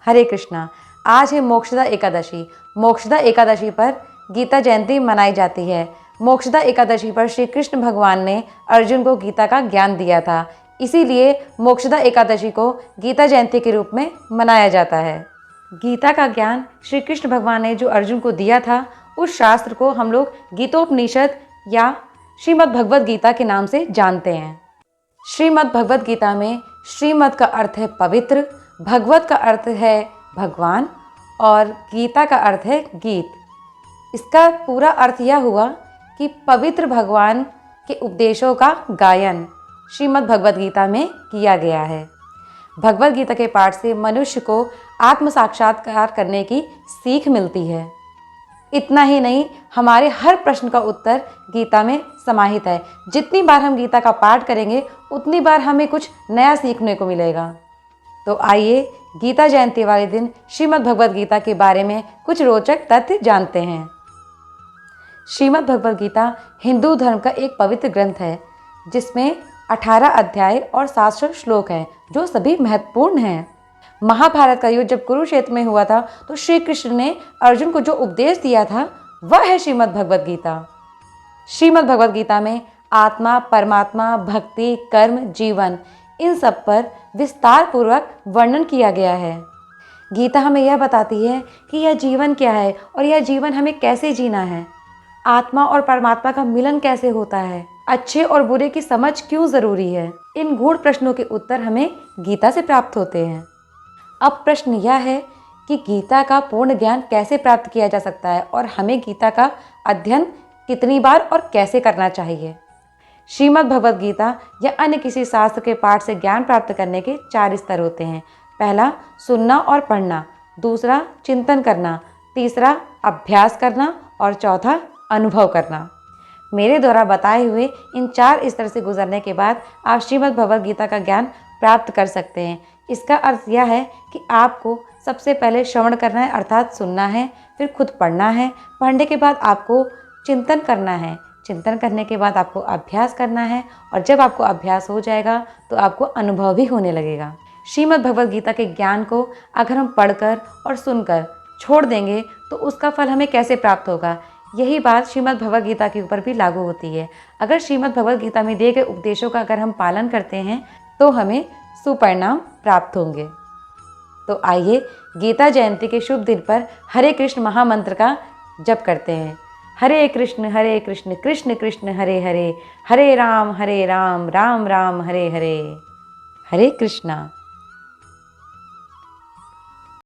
हरे कृष्णा। आज है मोक्षदा एकादशी। मोक्षदा एकादशी पर गीता जयंती मनाई जाती है। मोक्षदा एकादशी पर श्री कृष्ण भगवान ने अर्जुन को गीता का ज्ञान दिया था, इसीलिए मोक्षदा एकादशी को गीता जयंती के रूप में मनाया जाता है। गीता का ज्ञान श्री कृष्ण भगवान ने जो अर्जुन को दिया था, उस शास्त्र को हम लोग गीतोपनिषद या श्रीमद् भगवद गीता के नाम से जानते हैं। श्रीमद् भगवद गीता में श्रीमद् का अर्थ है पवित्र, भगवत का अर्थ है भगवान और गीता का अर्थ है गीत। इसका पूरा अर्थ यह हुआ कि पवित्र भगवान के उपदेशों का गायन श्रीमद् भगवद गीता में किया गया है। भगवद गीता के पाठ से मनुष्य को आत्म साक्षात्कार करने की सीख मिलती है। इतना ही नहीं, हमारे हर प्रश्न का उत्तर गीता में समाहित है। जितनी बार हम गीता का पाठ करेंगे, उतनी बार हमें कुछ नया सीखने को मिलेगा। तो आइए गीता जयंती वाले दिन श्रीमद् भगवद गीता के बारे में कुछ रोचक तथ्य जानते हैं। श्रीमद् भगवद गीता हिंदू धर्म का एक पवित्र ग्रंथ है, जिसमें 18 अध्याय और 700 श्लोक हैं, जो सभी महत्वपूर्ण हैं। महाभारत का युद्ध जब कुरुक्षेत्र में हुआ था, तो श्री कृष्ण ने अर्जुन को जो उपदेश दिया था, वह है श्रीमद् भगवद गीता। श्रीमद् भगवद गीता में आत्मा, परमात्मा, भक्ति, कर्म, जीवन, इन सब पर विस्तार पूर्वक वर्णन किया गया है। गीता हमें यह बताती है कि यह जीवन क्या है और यह जीवन हमें कैसे जीना है, आत्मा और परमात्मा का मिलन कैसे होता है, अच्छे और बुरे की समझ क्यों ज़रूरी है। इन गूढ़ प्रश्नों के उत्तर हमें गीता से प्राप्त होते हैं। अब प्रश्न यह है कि गीता का पूर्ण ज्ञान कैसे प्राप्त किया जा सकता है और हमें गीता का अध्ययन कितनी बार और कैसे करना चाहिए। श्रीमद् भगवद गीता या अन्य किसी शास्त्र के पाठ से ज्ञान प्राप्त करने के 4 स्तर होते हैं। पहला, सुनना और पढ़ना। दूसरा, चिंतन करना। तीसरा, अभ्यास करना। और चौथा, अनुभव करना। मेरे द्वारा बताए हुए इन 4 स्तर से गुजरने के बाद आप श्रीमद् भगवद गीता का ज्ञान प्राप्त कर सकते हैं। इसका अर्थ यह है कि आपको सबसे पहले श्रवण करना है, अर्थात सुनना है, फिर खुद पढ़ना है, पढ़ने के बाद आपको चिंतन करना है, चिंतन करने के बाद आपको अभ्यास करना है, और जब आपको अभ्यास हो जाएगा तो आपको अनुभव भी होने लगेगा। श्रीमद् भगवद गीता के ज्ञान को अगर हम पढ़कर और सुनकर छोड़ देंगे तो उसका फल हमें कैसे प्राप्त होगा। यही बात श्रीमद् भगवद गीता के ऊपर भी लागू होती है। अगर श्रीमद् भगवद गीता में दिए गए उपदेशों का अगर हम पालन करते हैं तो हमें सुपरिणाम प्राप्त होंगे। तो आइए गीता जयंती के शुभ दिन पर हरे कृष्ण महामंत्र का जप करते हैं। हरे कृष्ण कृष्ण कृष्ण हरे हरे, हरे राम राम राम हरे हरे। हरे कृष्णा।